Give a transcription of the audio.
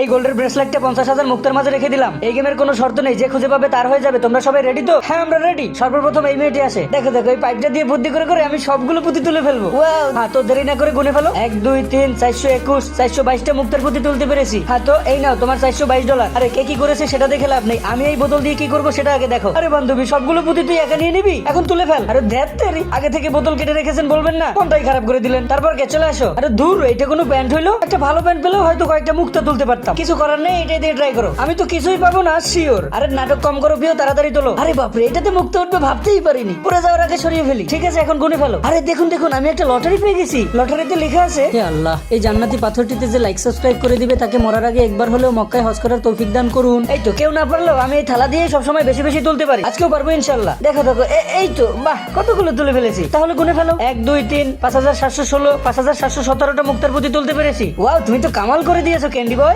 এই গোল্ডের ব্রেসলেটটা 50,000 মুক্তার মাঝে রেখে দিলাম। এই গেমের কোনো শর্ত নেই, যে খুঁজে পাবে তার হয়ে যাবে। তোমরা সবাই রেডি তো? হ্যাঁ আমরা রেডি। সর্বপ্রথম এই মেয়েটি আসে। দেখো দেখো, এই পাইপটা দিয়ে বুদ্ধি করে করে আমি সবগুলো পুঁতি তুলে ফেলবো। হ্যাঁ তো দেরি না করে গুনে ফেলো। 1 2 3 421 422টা মুক্তার পুঁতি তুলতে পেরেছি। হ্যাঁ তো এই নাও তোমার $422। আরে কে কি করেছে সেটা দেখে লাভ নেই, আমি এই বোতল দিয়ে কি করবো সেটা আগে দেখো। আরে বান্ধবী, সবগুলো পুঁতি তুই একা নিয়ে নিবি? এখন তুলে ফেল। আরে ধ্যাত তেরি, আগে থেকে বোতল কেটে রেখেছেন বলবেন না? কোনটাই খারাপ করে দিলেন। তারপর কে চলে আসো। আরে দূর, এটা কোনো প্যান্ট হইলো? একটা ভালো প্যান্ট পেলেও হয়তো কয়েকটা মুক্তা তুলতে পারতাম। কিছু করার নেই, এটাই দিয়ে ট্রাই করো। আমি তো কিছুই পাবো না শিওর। আরে নাটক কম করো প্রিয়, তাড়াতাড়ি তোলো। আরে বাপরে, এটাতে মুক্তা উঠবে ভাবতেই পারিনি। পড়ে যাওয়ার আগে সরিয়ে ফেলি। ঠিক আছে, এখন গুনে ফেলো। আরে দেখুন দেখুন, আমি একটা লটারি পেয়ে গেছি। লটারিতে লেখা আছে, হে আল্লাহ, এই জান্নাতি পাথরটিতে যে লাইক সাবস্ক্রাইব করে দিবে তাকে মরার আগে একবার হলেও মক্কায় হজ করার তৌফিক দান করুন। এই তো, কেউ না পারলেও আমি এই থালা দিয়ে সবসময় বেশি বেশি তুলতে পারি। আজকেও পারবো ইনশাল্লাহ। দেখো দেখো, এই তো, বাহ, কতগুলো তুলে ফেলেছি। তাহলে গুনে ফেলো। 1 2 3 5716 5717টা মুক্তার পুঁতি তুলতে পেরেছি। ওয়াও, তুমি তো কামাল করে দিয়েছো ক্যান্ডি বয়।